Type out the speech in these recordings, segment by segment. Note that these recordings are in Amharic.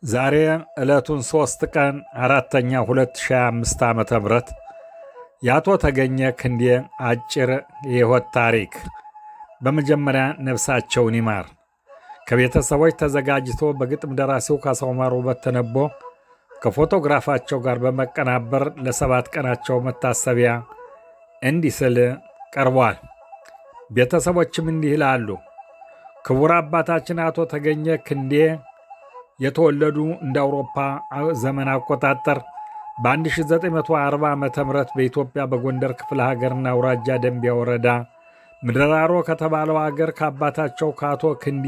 ዛሬ ዕለቱን 3 ቀን 4ኛ 2025 ዓመተ ምህረት ያቶ ተገኘ ክንዴ አጭር የህይወት ታሪክ። በመጀመሪያ ነፍሳቸውን ይማር። ከቤተሰቦች ተዘጋጅቶ በግጥም ደራሲው ካሳው ማሩ በተነቦ ከፎቶግራፋቸው ጋር በመቀናበር ለ7 ቀናቸው መታሰቢያ እንዲስል ቀርቧል። ቤተሰቦችም እንዲህ ይላሉ። ክቡር አባታችን አቶ ተገኘ ክንዴ የተወለዱ እንደ አውሮፓ ዘመን አቆጣጠር በ1940 ዓመተ ምህረት በኢትዮጵያ በጎንደር ክፍለ ሀገርና አውራጃ ደንቢያ ወረዳ ምድራሮ ከተባለው ሀገር ከአባታቸው ከአቶ ክንዴ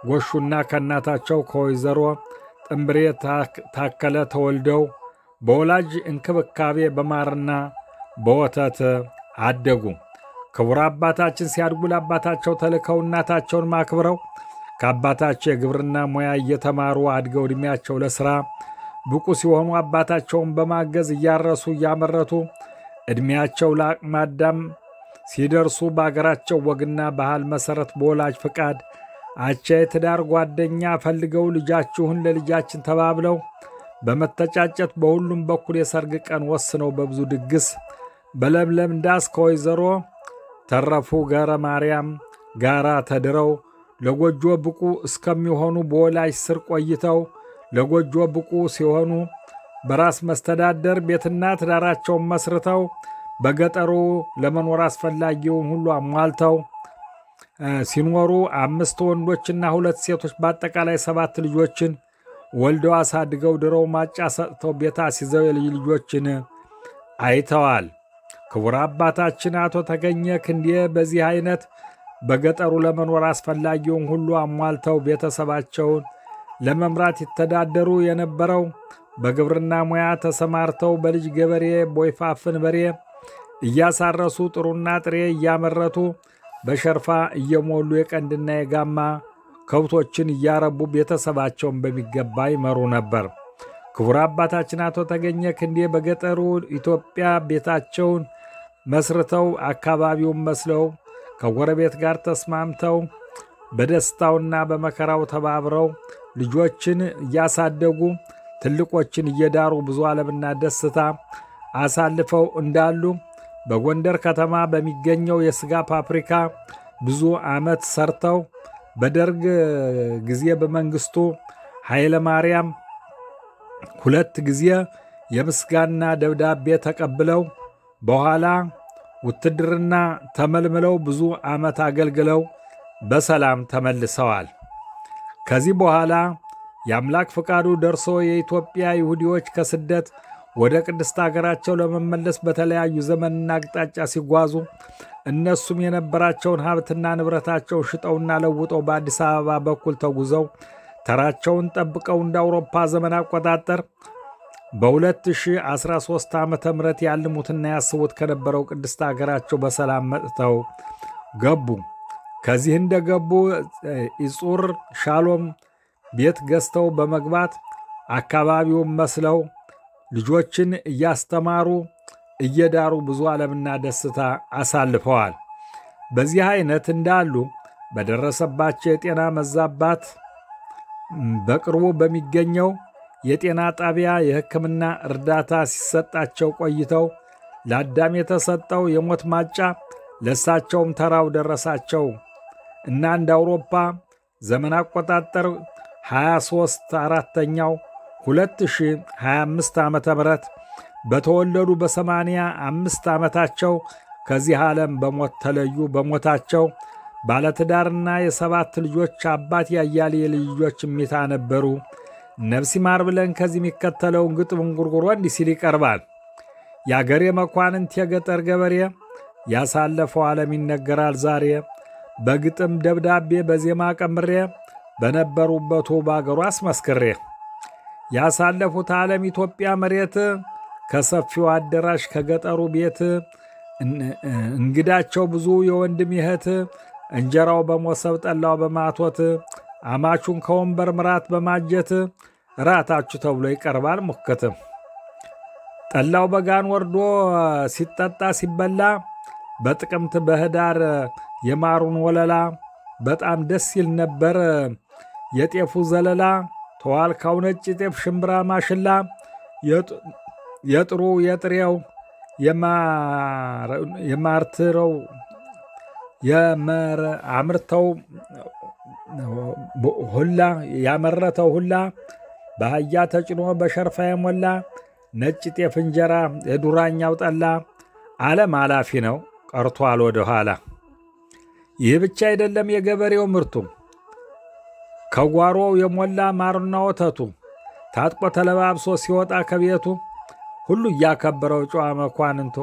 ጎሹና ከእናታቸው ከወይዘሮ ጥምብሬ ታከለ ተወልደው በወላጅ እንክብካቤ በማርና በወተት አደጉ። ክቡር አባታችን ሲያድጉ ለአባታቸው ተልከው እናታቸውን ማክብረው ከአባታቸው የግብርና ሙያ እየተማሩ አድገው ዕድሜያቸው ለሥራ ብቁ ሲሆኑ አባታቸውን በማገዝ እያረሱ እያመረቱ ዕድሜያቸው ለአቅመ አዳም ሲደርሱ በአገራቸው ወግና ባህል መሠረት በወላጅ ፍቃድ አቻ የትዳር ጓደኛ ፈልገው ልጃችሁን ለልጃችን ተባብለው በመተጫጨት በሁሉም በኩል የሰርግ ቀን ወስነው በብዙ ድግስ በለምለም ዳስ ከወይዘሮ ተረፉ ገረ ማርያም ጋራ ተድረው ለጎጆ ብቁ እስከሚሆኑ በወላጅ ስር ቆይተው ለጎጆ ብቁ ሲሆኑ በራስ መስተዳደር ቤትና ትዳራቸውን መስርተው በገጠሩ ለመኖር አስፈላጊውን ሁሉ አሟልተው ሲኖሩ 5 ወንዶችና 2 ሴቶች በአጠቃላይ 7 ልጆችን ወልደው አሳድገው ድረው ማጫ ሰጥተው ቤት አስይዘው የልጅ ልጆችን አይተዋል። ክቡር አባታችን አቶ ተገኘ ክንዴ በዚህ አይነት በገጠሩ ለመኖር አስፈላጊውን ሁሉ አሟልተው ቤተሰባቸውን ለመምራት ይተዳደሩ የነበረው በግብርና ሙያ ተሰማርተው በልጅ ገበሬ ቦይፋፍን በሬ እያሳረሱ ጥሩና ጥሬ እያመረቱ በሸርፋ እየሞሉ የቀንድና የጋማ ከብቶችን እያረቡ ቤተሰባቸውን በሚገባ ይመሩ ነበር። ክቡር አባታችን አቶ ተገኘ ክንዴ በገጠሩ ኢትዮጵያ ቤታቸውን መስርተው አካባቢውን መስለው ከጎረቤት ጋር ተስማምተው በደስታውና በመከራው ተባብረው ልጆችን እያሳደጉ ትልቆችን እየዳሩ ብዙ ዓለምና ደስታ አሳልፈው እንዳሉ በጎንደር ከተማ በሚገኘው የስጋ ፋብሪካ ብዙ ዓመት ሰርተው በደርግ ጊዜ በመንግስቱ ኃይለ ማርያም 2 ጊዜ የምስጋና ደብዳቤ ተቀብለው በኋላ ውትድርና ተመልምለው ብዙ ዓመት አገልግለው በሰላም ተመልሰዋል። ከዚህ በኋላ የአምላክ ፍቃዱ ደርሶ የኢትዮጵያ ይሁዲዎች ከስደት ወደ ቅድስት ሀገራቸው ለመመለስ በተለያዩ ዘመንና አቅጣጫ ሲጓዙ እነሱም የነበራቸውን ሀብትና ንብረታቸው ሽጠውና ለውጠው በአዲስ አበባ በኩል ተጉዘው ተራቸውን ጠብቀው እንደ አውሮፓ ዘመን አቆጣጠር በ2013 ዓመተ ምህረት ያልሙትና ያስቡት ከነበረው ቅድስት ሀገራቸው በሰላም መጥተው ገቡ። ከዚህ እንደገቡ ኢጹር ሻሎም ቤት ገዝተው በመግባት አካባቢውን መስለው ልጆችን እያስተማሩ እየዳሩ ብዙ ዓለምና ደስታ አሳልፈዋል። በዚህ አይነት እንዳሉ በደረሰባቸው የጤና መዛባት በቅርቡ በሚገኘው የጤና ጣቢያ የሕክምና እርዳታ ሲሰጣቸው ቆይተው ለአዳም የተሰጠው የሞት ማጫ ለሳቸውም ተራው ደረሳቸው እና እንደ አውሮፓ ዘመን አቆጣጠር 23/4ኛው 2025 ዓመተ ምህረት በተወለዱ በ85 ዓመታቸው ከዚህ ዓለም በሞት ተለዩ። በሞታቸው ባለትዳርና የ7 ልጆች አባት ያያሌ ልጆች ሚታ ነበሩ። ነፍስ ይማር ብለን ከዚህ የሚከተለውን ግጥም ጉርጉሮ እንዲህ ሲል ይቀርባል። የአገሬ መኳንንት የገጠር ገበሬ ያሳለፈው ዓለም ይነገራል ዛሬ በግጥም ደብዳቤ በዜማ ቀምሬ በነበሩበቱ በአገሩ አስመስክሬ ያሳለፉት ዓለም ኢትዮጵያ መሬት ከሰፊው አዳራሽ ከገጠሩ ቤት እንግዳቸው ብዙ የወንድም ይህት እንጀራው በሞሰብ ጠላው በማቶት አማቹን ከወንበር ምራት በማጀት ራታችሁ ተብሎ ይቀርባል ሙክት። ጠላው በጋን ወርዶ ሲጠጣ ሲበላ በጥቅምት በህዳር የማሩን ወለላ በጣም ደስ ይል ነበር የጤፉ ዘለላ ተዋልካው ነጭ ጤፍ፣ ሽምብራ፣ ማሽላ የጥሩ የጥሬው የማርትረው አምርተው ሁላ ያመረተው ሁላ በአህያ ተጭኖ በሸርፋ የሞላ ነጭ ጤፍ እንጀራ የዱራኛው ጠላ ዓለም አላፊ ነው ቀርቷል ወደ ኋላ። ይህ ብቻ አይደለም የገበሬው ምርቱ ከጓሮው የሞላ ማርና ወተቱ ታጥቆ ተለባብሶ ሲወጣ ከቤቱ ሁሉ እያከበረው ጨዋ መኳንንቱ